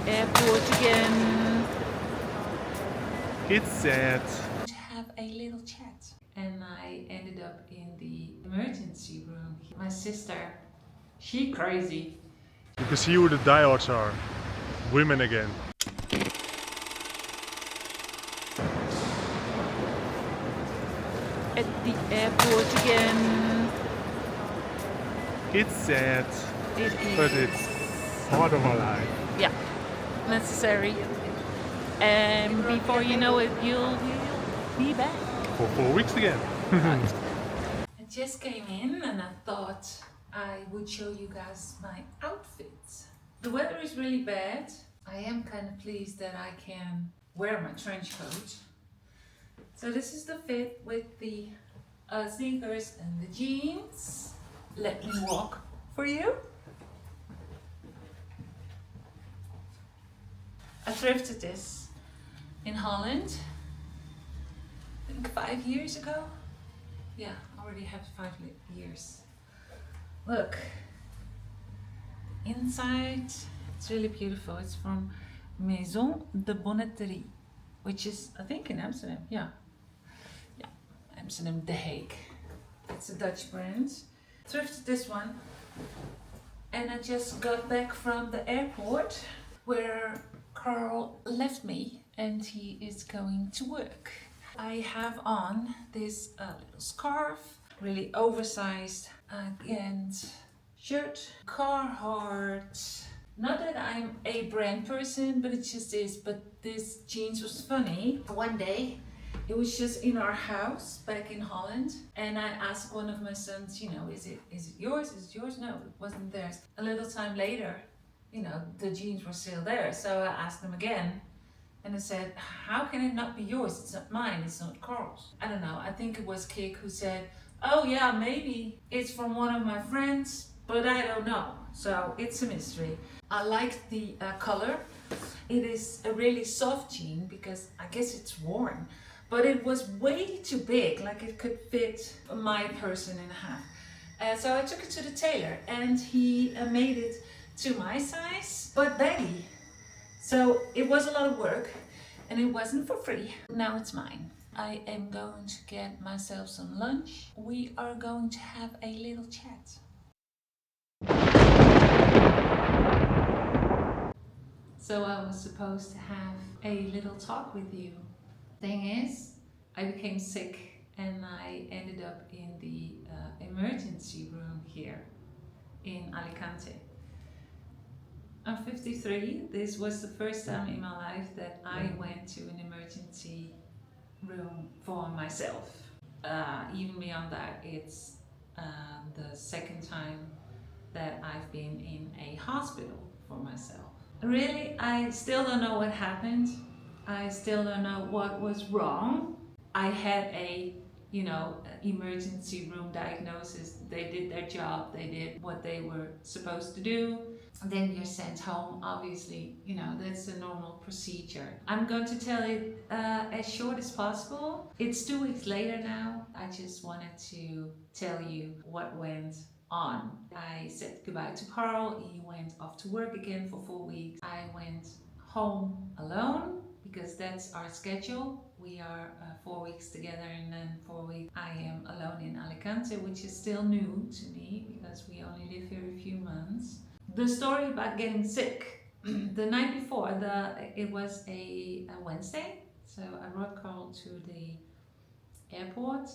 airport again. It's sad. To have a little chat. And I ended up in the emergency room. My sister, she crazy. You can see who the diehards are. Women again. At the airport again. It's sad, It is. but it's part of our life. Yeah, necessary. And before you know it, you'll be back. For 4 weeks again. I just came in and I thought I would show you guys my outfits. The weather is really bad. I am kind of pleased that I can wear my trench coat. So this is the fit with the sneakers and the jeans. Let me walk for you. I thrifted this in Holland, I think 5 years ago. Yeah, I already have 5 years. Look, inside, it's really beautiful. It's from Maison de Bonneterie, which is, I think, in Amsterdam. Yeah, Amsterdam, The Hague. It's a Dutch brand. Thrifted this one, and I just got back from the airport where Carl left me, and he is going to work. I have on this little scarf, really oversized, and shirt, Carhartt. Not that I'm a brand person, but it just is. But this jeans was funny. One day, it was just in our house back in Holland, and I asked one of my sons, you know, is it yours? Is it yours? No, it wasn't theirs. A little time later, you know, the jeans were still there. So I asked them again, and I said, how can it not be yours? It's not mine, it's not Carl's. I don't know, I think it was Kik who said, oh yeah, maybe it's from one of my friends, but I don't know. So it's a mystery. I like the color. It is a really soft jean because I guess it's worn, but it was way too big, like it could fit my person in half. So I took it to the tailor, and he made it to my size, but baggy. So it was a lot of work, and it wasn't for free. Now it's mine. I am going to get myself some lunch. We are going to have a little chat. So I was supposed to have a little talk with you. Thing is, I became sick and I ended up in the emergency room here in Alicante. I'm 53. This was the first time in my life that I went to an emergency room for myself. Even beyond that, it's the second time that I've been in a hospital for myself. Really, I still don't know what happened. I still don't know what was wrong. I had a, emergency room diagnosis. They did their job. They did what they were supposed to do. Then you're sent home. Obviously, that's a normal procedure. I'm going to tell it as short as possible. It's 2 weeks later now. I just wanted to tell you what went on. I said goodbye to Carl. He went off to work again for 4 weeks. I went home alone because that's our schedule. We are 4 weeks together, and then 4 weeks I am alone in Alicante, which is still new to me because we only live here a few months. The story about getting sick. The night before, it was a Wednesday, so I brought Carl to the airport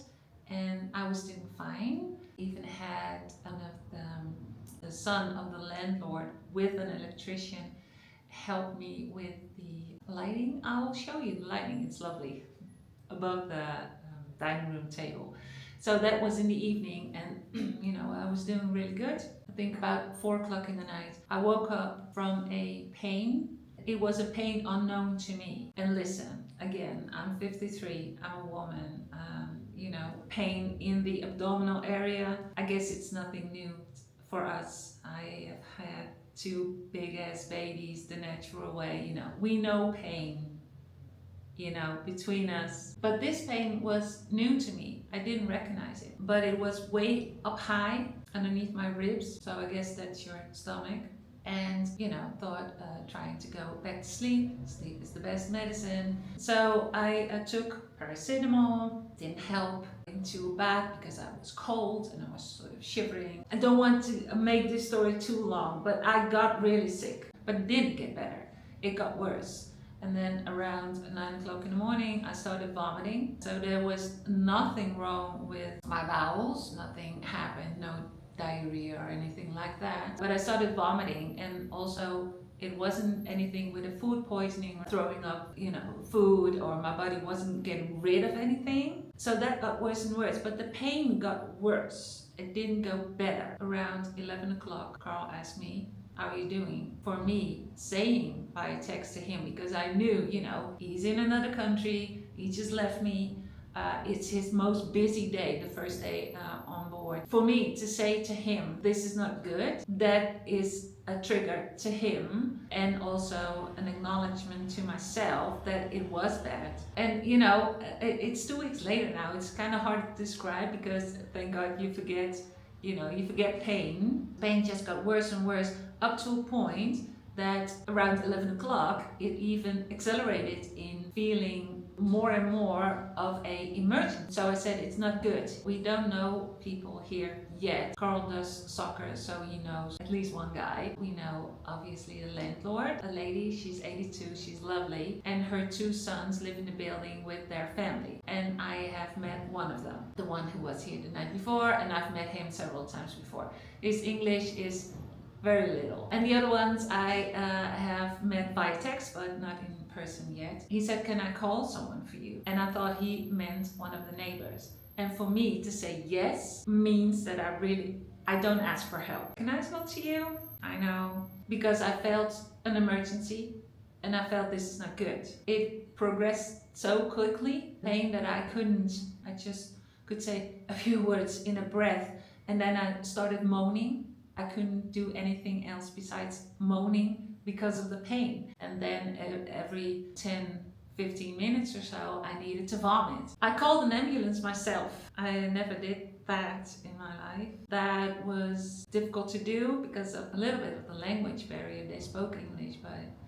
and I was doing fine. Even had one of the son of the landlord with an electrician help me with the lighting. I'll show you the lighting, it's lovely, above the dining room table. So that was in the evening, and I was doing really good. I think about 4 o'clock in the night, I woke up from a pain. It was a pain unknown to me. And listen, again, I'm 53, I'm a woman. Pain in the abdominal area, I guess it's nothing new for us. I have had 2 big ass babies the natural way, we know pain, between us. But this pain was new to me. I didn't recognize it, but it was way up high underneath my ribs. So I guess that's your stomach. and thought trying to go back to sleep. Sleep is the best medicine. So I took paracetamol, didn't help. Into a bath because I was cold and I was sort of shivering. I don't want to make this story too long, but I got really sick, but it didn't get better. It got worse. And then around 9 o'clock in the morning, I started vomiting. So there was nothing wrong with my bowels, nothing happened, no diarrhea or anything like that. But I started vomiting, and also it wasn't anything with a food poisoning or throwing up, food, or my body wasn't getting rid of anything. So that got worse and worse, but the pain got worse. It didn't go better. Around 11 o'clock, Carl asked me, how are you doing? For me, saying by text to him, because I knew, he's in another country, he just left me. It's his most busy day, the first day on board. For me to say to him, this is not good, that is a trigger to him, and also an acknowledgement to myself that it was bad. And it's 2 weeks later now. It's kind of hard to describe because thank God you forget, you forget pain. Pain just got worse and worse up to a point that around 11 o'clock it even accelerated in feeling more and more of a emergency. So I said, it's not good. We don't know people here yet. Carl does soccer, so he knows at least one guy. We know obviously the landlord, a lady, she's 82, she's lovely, and her 2 sons live in the building with their family. And I have met one of them, the one who was here the night before, and I've met him several times before. His English is very little. And the other ones I have met by text, but not in person yet. He said, can I call someone for you? And I thought he meant one of the neighbors. And for me to say yes means that I don't ask for help. Can I talk to you? I know. Because I felt an emergency and I felt this is not good. It progressed so quickly, pain that I just could say a few words in a breath, and then I started moaning. I couldn't do anything else besides moaning because of the pain. And then every 10-15 minutes or so, I needed to vomit. I called an ambulance myself. I never did that in my life. That was difficult to do because of a little bit of the language barrier. They spoke English,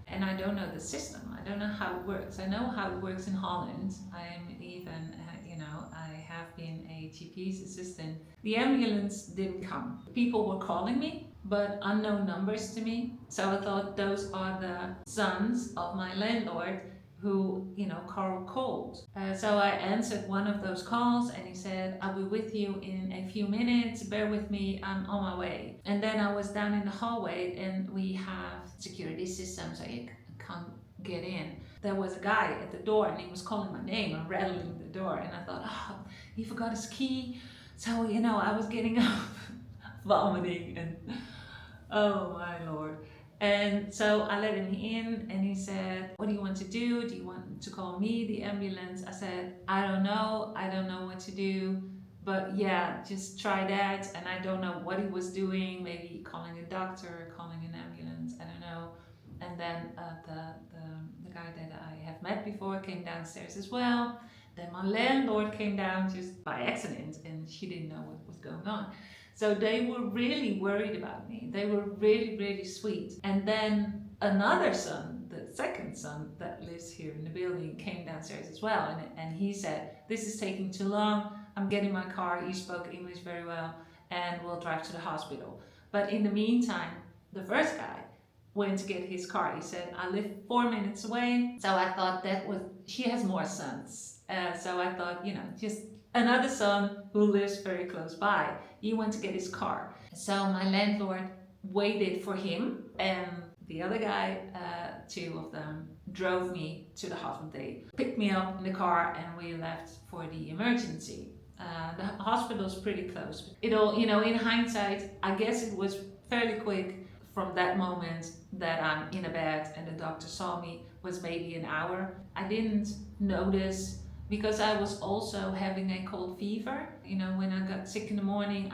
and I don't know the system. I don't know how it works. I know how it works in Holland. I'm even, I have been a GP's assistant. The ambulance didn't come. People were calling me, but unknown numbers to me. So I thought those are the sons of my landlord who, Carl called. So I answered one of those calls and he said, I'll be with you in a few minutes, bear with me, I'm on my way. And then I was down in the hallway and we have security systems, so you can't get in. There was a guy at the door and he was calling my name and rattling the door, and I thought, he forgot his key. So, I was getting up, vomiting, and oh my Lord. And so I let him in and he said, what do you want to do? Do you want to call me, the ambulance? I said, I don't know what to do, but yeah, just try that. And I don't know what he was doing, maybe calling a doctor, calling an ambulance, I don't know. And then the guy that I have met before came downstairs as well. Then my landlord came down just by accident and she didn't know what was going on. So they were really worried about me. They were really, really sweet. And then another son, the second son that lives here in the building, came downstairs as well. And he said, this is taking too long. I'm getting my car. He spoke English very well and we'll drive to the hospital. But in the meantime, the first guy went to get his car. He said, I live 4 minutes away. So I thought she has more sons. So I thought, just another son who lives very close by. He went to get his car. So my landlord waited for him, and the other guy, 2 of them, drove me to the hospital. They picked me up in the car and we left for the emergency. The hospital's pretty close. It all, in hindsight, I guess it was fairly quick from that moment that I'm in a bed and the doctor saw me was maybe an hour. I didn't notice because I was also having a cold fever. When I got sick in the morning,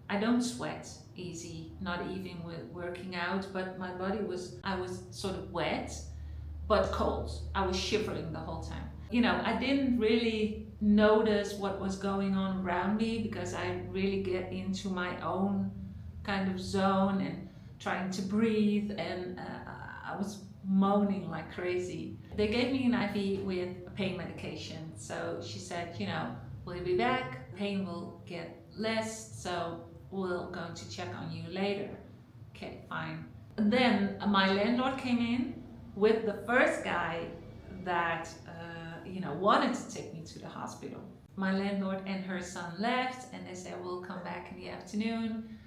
I don't sweat easy, not even with working out, but my body I was sort of wet, but cold. I was shivering the whole time. I didn't really notice what was going on around me because I really get into my own kind of zone, and trying to breathe, and I was moaning like crazy. They gave me an IV with pain medication. So she said, we'll be back, pain will get less, so we'll go to check on you later. Okay, fine. Then my landlord came in with the first guy that wanted to take me to the hospital. My landlord and her son left, and they said we'll come back in the afternoon.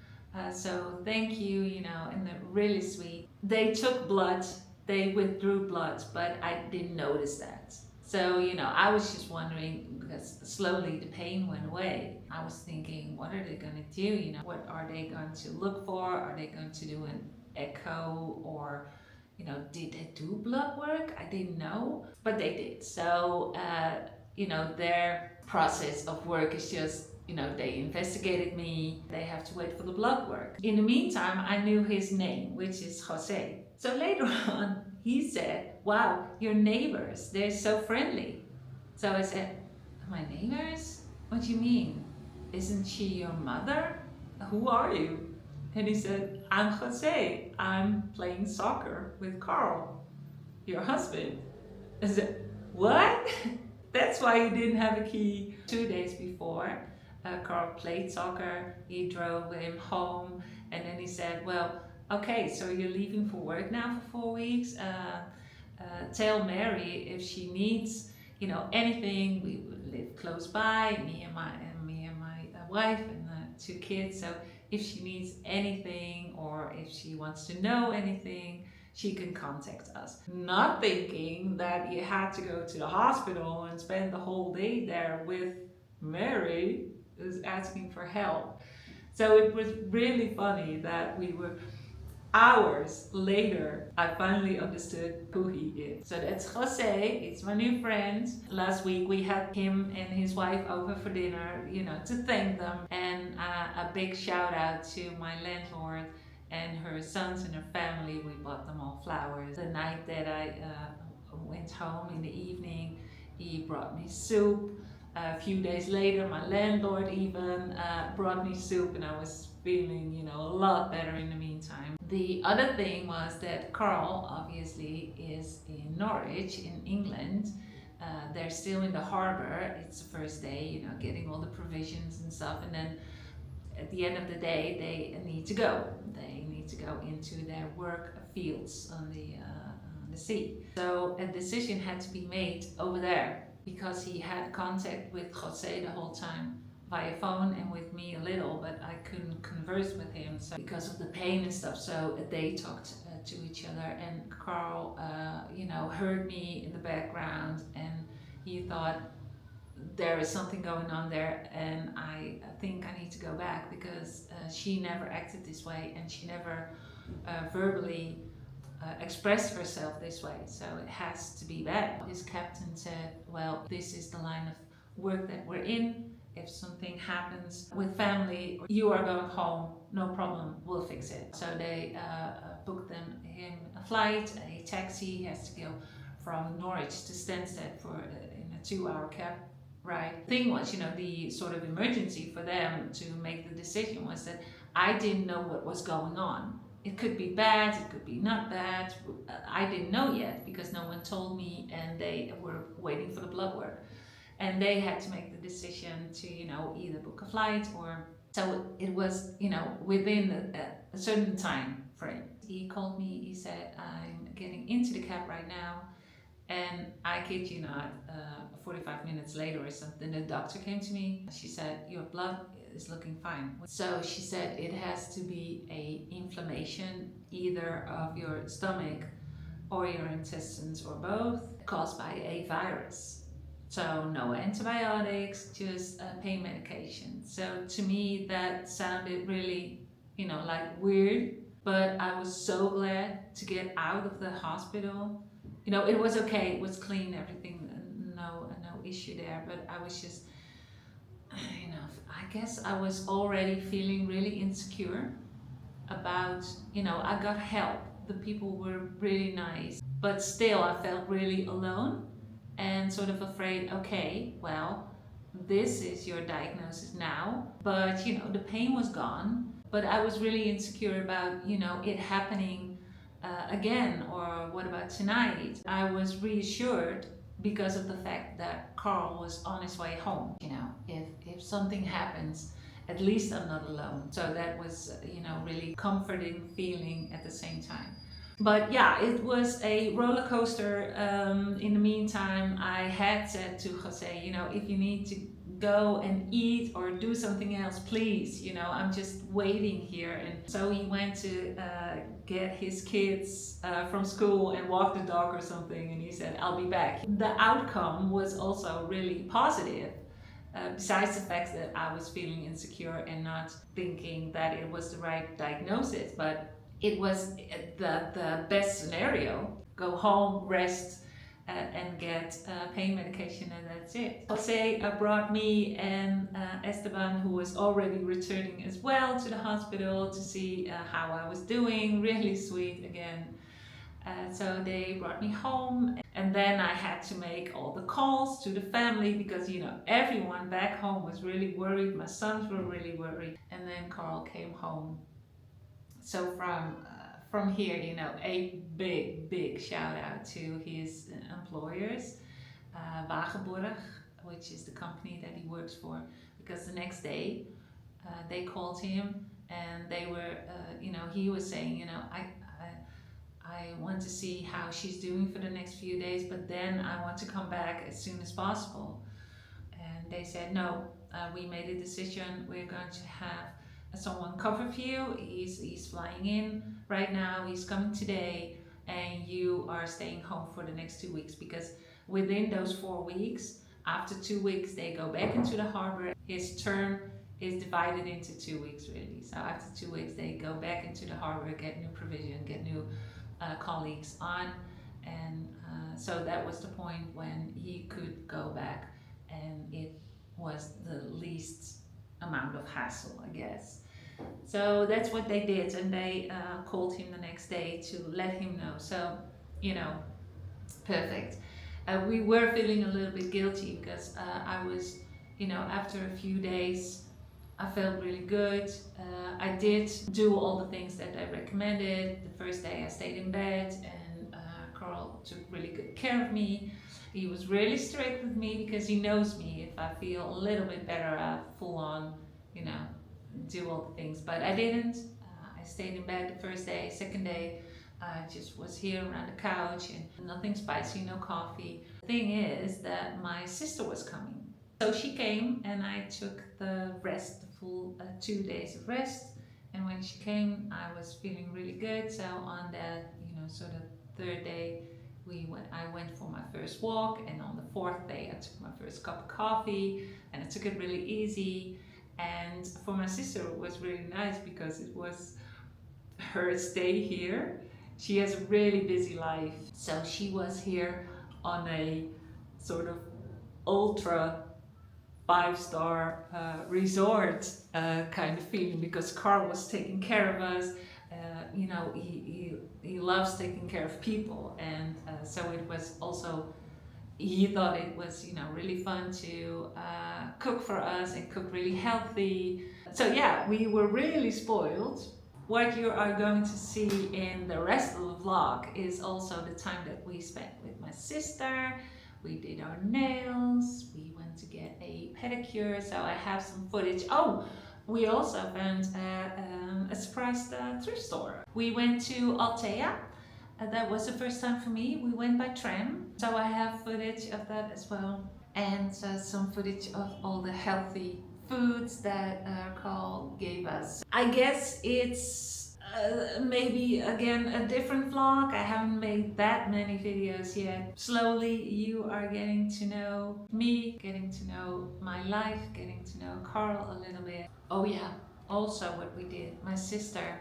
So thank you, and they're really sweet. They took blood, they withdrew blood, but I didn't notice that. So, I was just wondering, because slowly the pain went away. I was thinking, what are they going to do? What are they going to look for? Are they going to do an echo, or, did they do blood work? I didn't know, but they did. So, their process of work is just, they investigated me, they have to wait for the blood work. In the meantime, I knew his name, which is Jose. So later on, he said, wow, your neighbors, they're so friendly. So I said, my neighbors? What do you mean? Isn't she your mother? Who are you? And he said, I'm Jose. I'm playing soccer with Carl, your husband. I said, what? That's why you didn't have a key. 2 days before, Carl played soccer, he drove him home, and then he said, well, okay, so you're leaving for work now for 4 weeks. Tell Mary if she needs, anything. We live close by, me and my wife and 2 kids. So if she needs anything, or if she wants to know anything, she can contact us. Not thinking that you had to go to the hospital and spend the whole day there with Mary, who's asking for help. So it was really funny that we were hours later, I finally understood who he is. So that's Jose, it's my new friend. Last week we had him and his wife over for dinner, to thank them. And a big shout out to my landlord and her sons and her family. We bought them all flowers. The night that I went home in the evening, he brought me soup. A few days later, my landlord even brought me soup, and I was feeling, a lot better in the meantime. The other thing was that Carl obviously is in Norwich in England. They're still in the harbor. It's the first day, getting all the provisions and stuff, and then at the end of the day, they need to go. They need to go into their work fields on the sea. So a decision had to be made over there, because he had contact with Jose the whole time via phone, and with me a little, but I couldn't converse with him because of the pain and stuff. So they talked to each other, and Carl, heard me in the background, and he thought there is something going on there, and I think I need to go back, because she never acted this way, and she never verbally express herself this way, so it has to be bad. His captain said, well, this is the line of work that we're in. If something happens with family, you are going home, no problem, we'll fix it. So they booked him a flight, a taxi. He has to go from Norwich to Stansted for in a 2-hour cab ride. The thing was, the sort of emergency for them to make the decision was that I didn't know what was going on. It could be bad, it could be not bad. I didn't know yet, because no one told me, and they were waiting for the blood work. And they had to make the decision to, either book a flight or... So it was, within a certain time frame. He called me, he said, I'm getting into the cab right now. And I kid you not, 45 minutes later or something, the doctor came to me. She said, your blood is looking fine. So she said it has to be a inflammation either of your stomach or your intestines, or both, caused by a virus. So no antibiotics, just pain medication. So to me that sounded really, like weird, but I was so glad to get out of the hospital. It was okay, it was clean, everything, no issue there, but I was just, I guess I was already feeling really insecure about, I got help, the people were really nice, but still I felt really alone and sort of afraid, okay, well, this is your diagnosis now, but the pain was gone. But I was really insecure about, it happening again, or what about tonight? I was reassured because of the fact that Carl was on his way home. If something happens, at least I'm not alone. So that was, really comforting feeling at the same time. But yeah, it was a roller coaster. In the meantime, I had said to Jose, if you need to go and eat or do something else, please, I'm just waiting here. And so he went to get his kids from school and walk the dog or something, and he said, I'll be back. The outcome was also really positive. Besides the fact that I was feeling insecure and not thinking that it was the right diagnosis, but it was the best scenario. Go home, rest, and get pain medication, and that's it. Jose brought me and Esteban, who was already returning as well, to the hospital to see how I was doing. Really sweet again. So they brought me home, and then I had to make all the calls to the family because everyone back home was really worried. My sons were really worried, and then Carl came home. So from here, a big shout out to his employers, Wagenborg, which is the company that he works for, because the next day they called him and they were, he was saying, I want to see how she's doing for the next few days, but then I want to come back as soon as possible. And they said, no, we made a decision. We're going to have someone cover for you. He's flying in right now. He's coming today, and you are staying home for the next 2 weeks, because within those 4 weeks, after 2 weeks, they go back into the harbor. His term is divided into 2 weeks, really. So after 2 weeks, they go back into the harbor, get new provision, get new colleagues on, and so that was the point when he could go back, and it was the least amount of hassle, I guess. So that's what they did, and they called him the next day to let him know. So, perfect. We were feeling a little bit guilty because I was, after a few days, I felt really good. I did do all the things that I recommended. The first day I stayed in bed, and Carl took really good care of me. He was really strict with me because he knows me. If I feel a little bit better, I full on, do all the things. But I didn't. I stayed in bed the first day. Second day, I just was here around the couch and nothing spicy, no coffee. The thing is that my sister was coming. So she came, and I took the rest, the full 2 days of rest. And when she came, I was feeling really good. So on that, sort of third day, I went for my first walk, and on the fourth day, I took my first cup of coffee, and I took it really easy. And for my sister, it was really nice because it was her stay here. She has a really busy life, so she was here on a sort of ultra 5-star resort kind of feeling, because Carl was taking care of us. He loves taking care of people, and so it was also, he thought it was really fun to cook for us and cook really healthy. So yeah, we were really spoiled. What you are going to see in the rest of the vlog is also the time that we spent with my sister. We did our nails, we went to get a pedicure, so I have some footage. Oh, we also found a surprise thrift store. We went to Altea. That was the first time for me. We went by tram, so I have footage of that as well. And some footage of all the healthy foods that Carl gave us. I guess it's maybe again a different vlog. I haven't made that many videos yet. Slowly you are getting to know me, getting to know my life, getting to know Carl a little bit. Oh yeah, also what we did, my sister,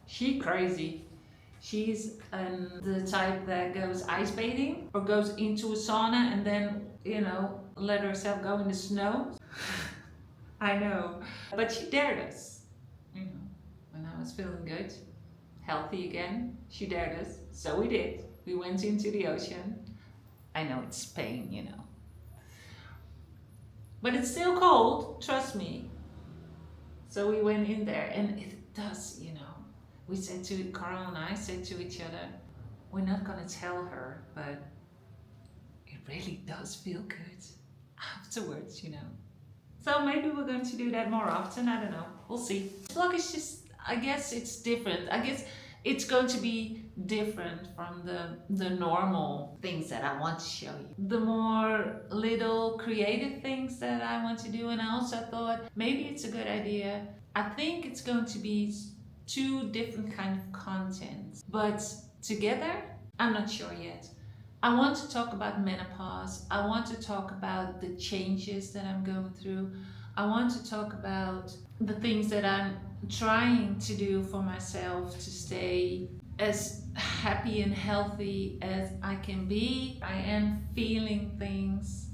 she crazy. She's the type that goes ice bathing or goes into a sauna and then, let herself go in the snow. I know, but she dared us. When I was feeling good, healthy again, she dared us. So we did. We went into the ocean. I know it's Spain, but it's still cold, trust me. So we went in there, and does, you know. We said to Carl and I said to each other, we're not gonna tell her, but it really does feel good afterwards, you know. So maybe we're going to do that more often. I don't know. We'll see. This vlog is just, I guess it's different. I guess it's going to be different from the normal things that I want to show you. The more little creative things that I want to do. And I also thought maybe it's a good idea. I think it's going to be two different kind of contents, but together, I'm not sure yet. I want to talk about menopause. I want to talk about the changes that I'm going through. I want to talk about the things that I'm trying to do for myself to stay as happy and healthy as I can be. I am feeling things.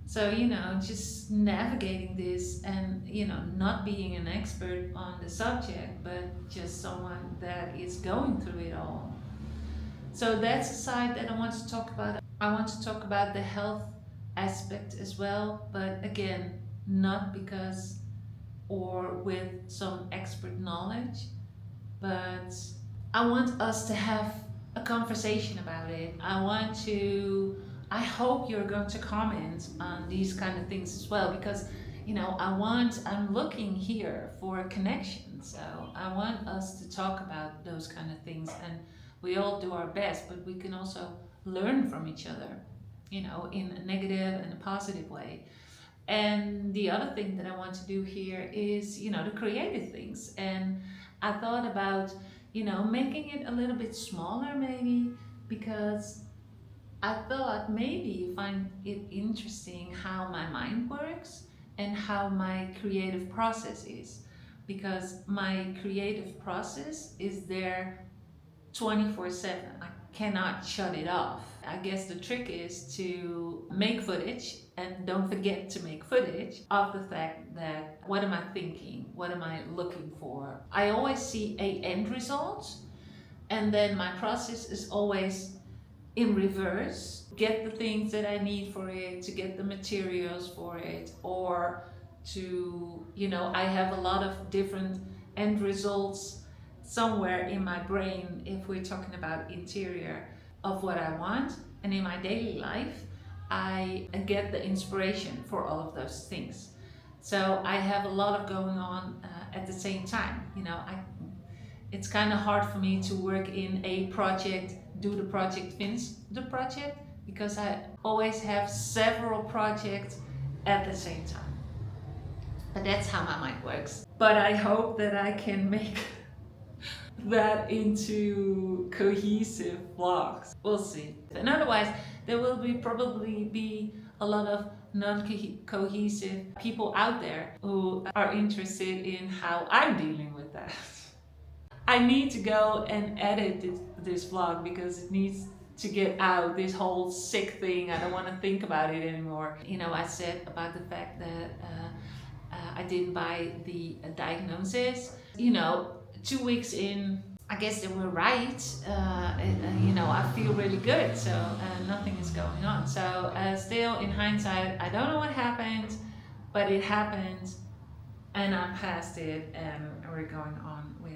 So, you know, just navigating this and, you know, not being an expert on the subject, but just someone that is going through it all. So that's a side that I want to talk about. I want to talk about the health aspect as well, but again, not because or with some expert knowledge, but I want us to have a conversation about it. I hope you're going to comment on these kind of things as well, because you know, I'm looking here for a connection. So I want us to talk about those kind of things, and we all do our best, but we can also learn from each other, you know, in a negative and a positive way. And the other thing that I want to do here is, you know, the creative things. And I thought about, you know, making it a little bit smaller maybe, because I thought maybe you find it interesting how my mind works and how my creative process is. Because my creative process is there 24/7. I cannot shut it off. I guess the trick is to make footage and don't forget to make footage of the fact that what am I thinking? What am I looking for? I always see a end result, and then my process is always in reverse. Get the things that I need for it, to get the materials for it, or to, you know, I have a lot of different end results somewhere in my brain if we're talking about interior of what I want. And in my daily life, I get the inspiration for all of those things. So I have a lot of going on at the same time. You know, it's kind of hard for me to work in a project, do the project, finish the project, because I always have several projects at the same time. But that's how my mind works. But I hope that I can make that into cohesive vlogs. We'll see. And otherwise, there will probably be a lot of non-cohesive people out there who are interested in how I'm dealing with that. I need to go and edit this vlog because it needs to get out, this whole sick thing. I don't want to think about it anymore. You know, I said about the fact that I didn't buy the diagnosis. You know, 2 weeks in, I guess they were right. You know, I feel really good, so nothing is going on. So still, in hindsight, I don't know what happened, but it happened, and I'm past it, and we're going on with,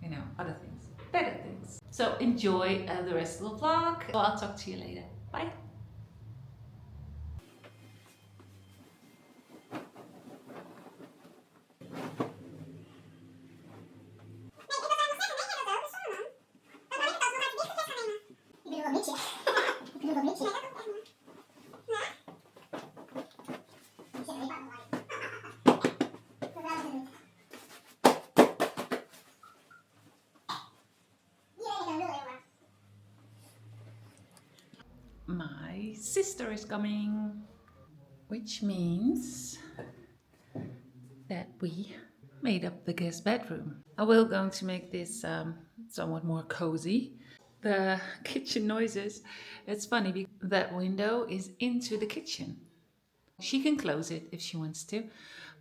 you know, other things, better things. So enjoy the rest of the vlog. So I'll talk to you later. Bye. My sister is coming, which means that we made up the guest bedroom. I will going to make this somewhat more cozy. The kitchen noises, it's funny because that window is into the kitchen. She can close it if she wants to,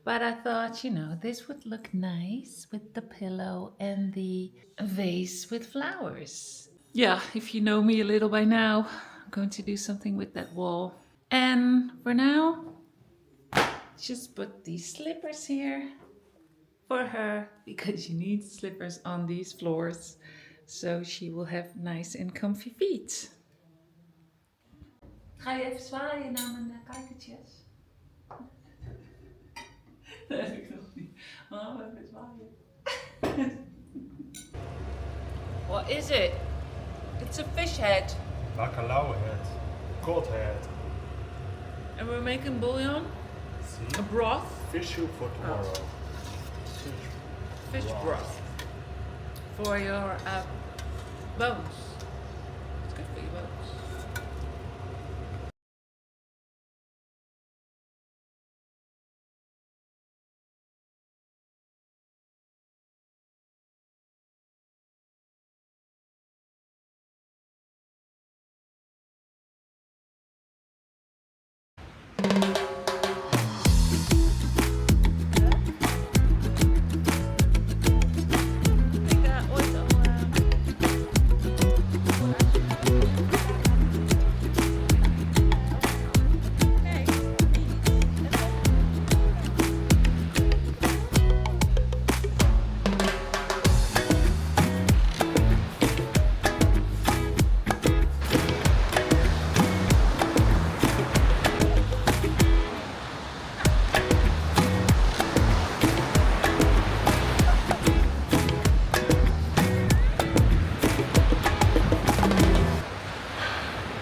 but I thought, you know, this would look nice with the pillow and the vase with flowers. Yeah, if you know me a little by now, I'm going to do something with that wall. And for now, just put these slippers here for her because she needs slippers on these floors so she will have nice and comfy feet. Ga je even zwaaien naar mijn kijkertjes? Dat heb ik nog niet. Oh, even zwaaien. What is it? It's a fish head. Bacalao head. Cod head. And we're making bouillon. See? A broth. Fish soup for tomorrow. Fish broth. For your bones. It's good for your bones.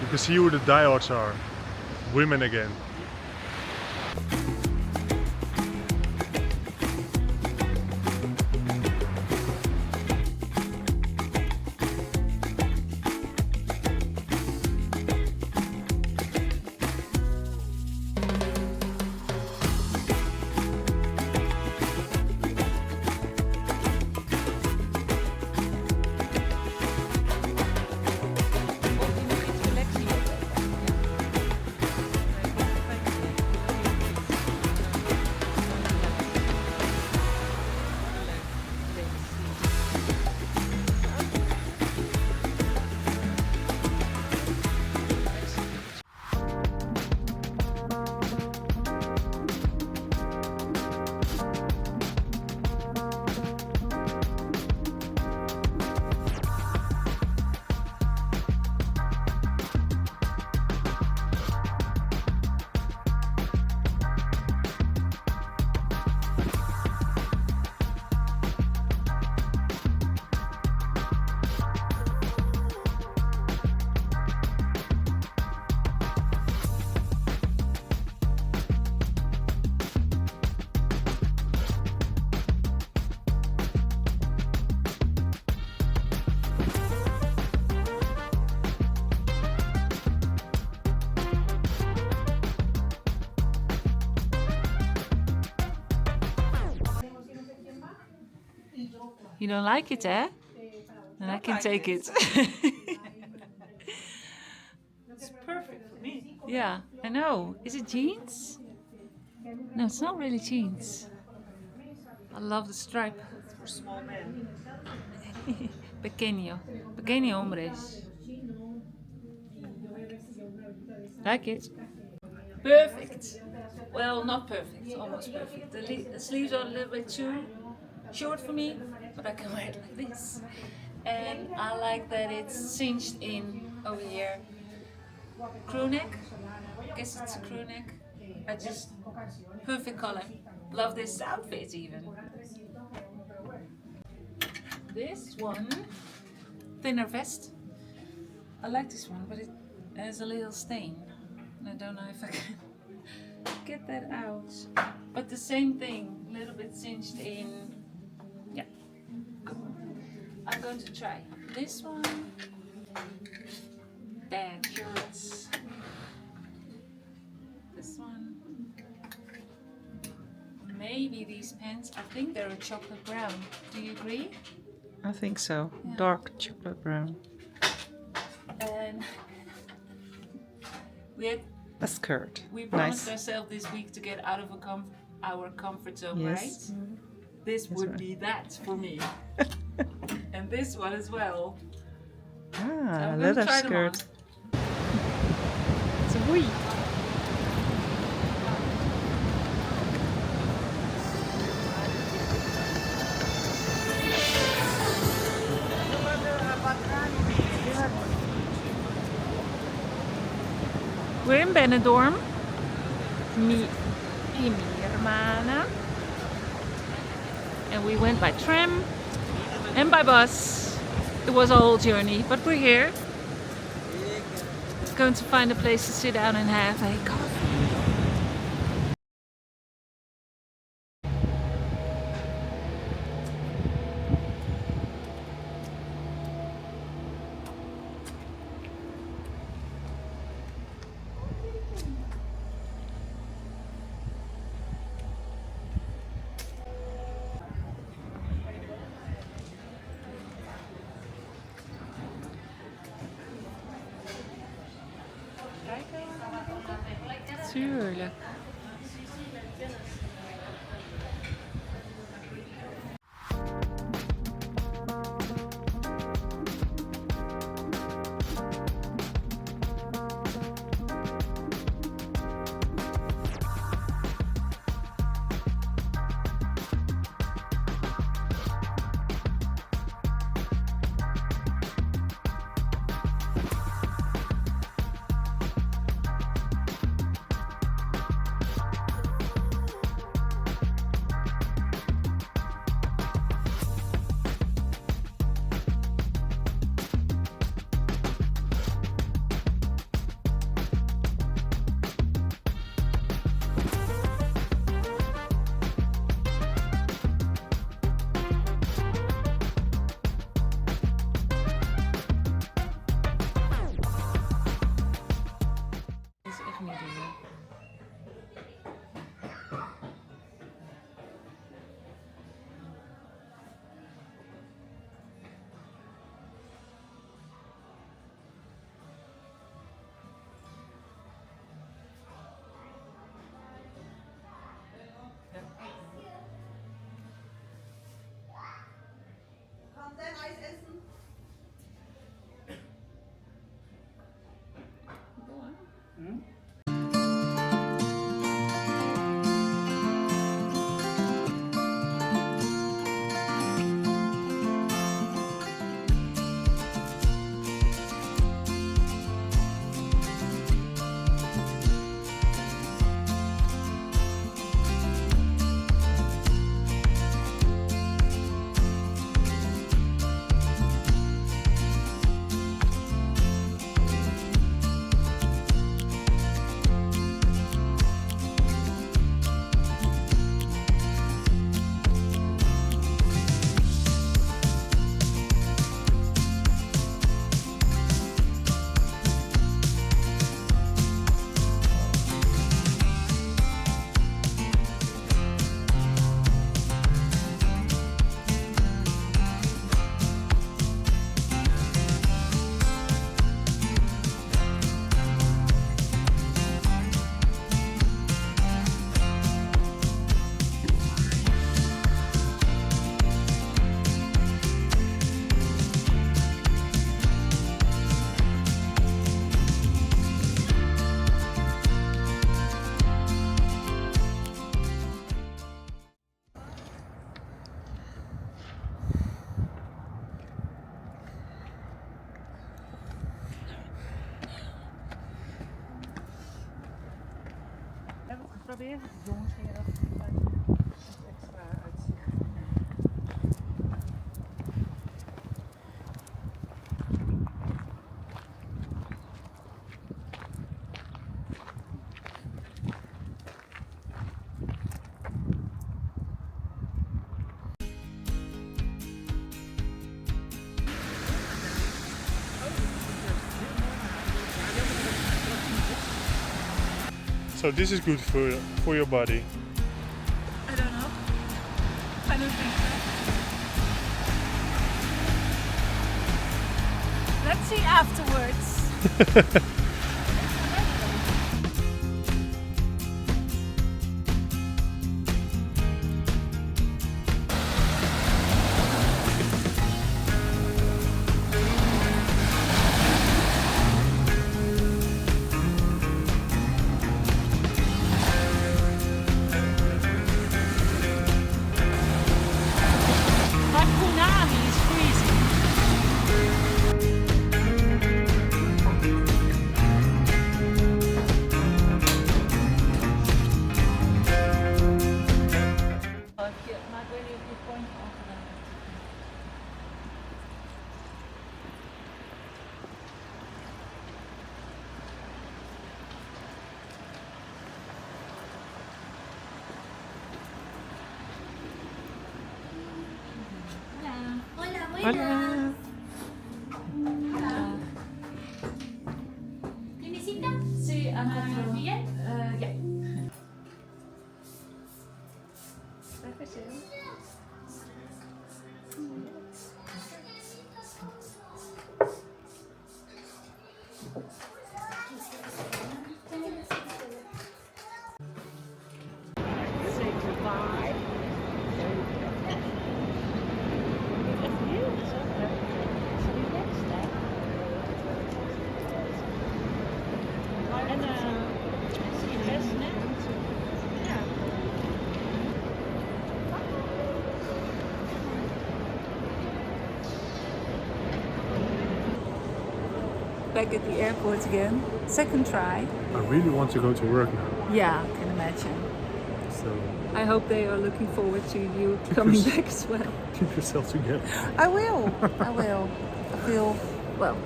You can see who the diehards are. Women again. You don't like it, eh? And I can take it. It's perfect for me. Yeah, I know. Is it jeans? No, it's not really jeans. I love the stripe. It's for small men. Pequeño. Pequeño hombres. Like it? Perfect. Well, not perfect. Almost perfect. The sleeves are a little bit too short for me, but I can wear it like this. And I like that it's cinched in over here. Crew neck. I guess it's a crew neck. I just perfect color. Love this outfit even. This one, thinner vest. I like this one, but it has a little stain. And I don't know if I can get that out. But the same thing, a little bit cinched in. Yeah. I'm going to try this one. Bad shirts. This one. Maybe these pants. I think they're a chocolate brown. Do you agree? I think so. Yeah. Dark chocolate brown. And we had A skirt. we promised Nice. ourselves this week to get out of our comfort zone, Yes. right? This That's would right. be that for me. And this one as well. Ah, I'm gonna leather try them on. skirt. It's a wee. We're in Benidorm. Me y mi hermana. And we went by tram and by bus. It was a whole journey, but we're here. Going to find a place to sit down and have a coffee. Tuurlijk. Proberen jongens hier extra uitzicht. So this is good for your body. I don't know. I don't think so. Let's see afterwards. Tadaa! ¿Tiene cita? Sí, bien. Ya. Say goodbye. Echt heel gezellig. Is relaxed, hè? En zie je best, hè? Ja. Back at the airport again. Second try. I really want to go to work now. Yeah, I can imagine. So I hope they are looking forward to you coming back as well. keep yourself together. I will. I will. I feel well.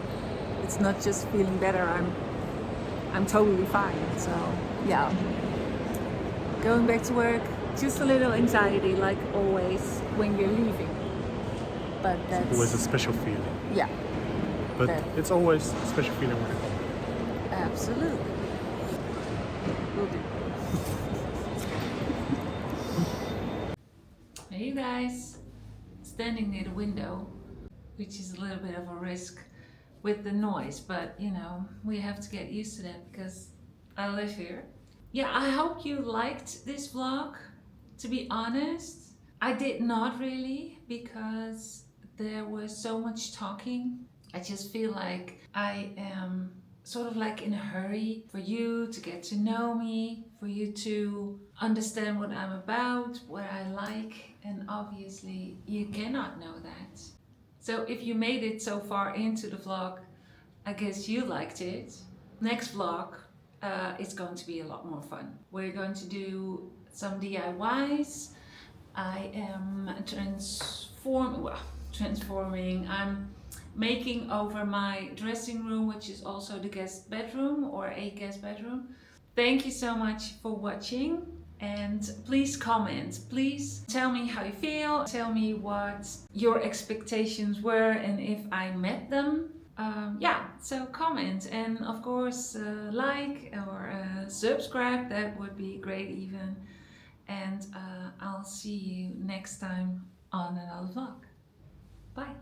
It's not just feeling better. I'm totally fine. So yeah. Going back to work, just a little anxiety, like always when you're leaving. But that's Always a special feeling. yeah, But that- it's always a special feeling when you come. absolutely. Will do. Hey you guys, standing near the window, which is a little bit of a risk with the noise, but you know, we have to get used to that because I live here. Yeah, I hope you liked this vlog. To be honest, I did not really because there was so much talking. I just feel like I am sort of like in a hurry for you to get to know me, for you to understand what I'm about, what I like, and obviously you cannot know that. So if you made it so far into the vlog, I guess you liked it. Next vlog is going to be a lot more fun. We're going to do some DIYs. I am transforming. I'm making over my dressing room, which is also the guest bedroom or a guest bedroom. Thank you so much for watching, and please comment. Please tell me how you feel. Tell me what your expectations were and if I met them. Yeah, so comment, and of course like or subscribe. That would be great even. And I'll see you next time on another vlog. Bye.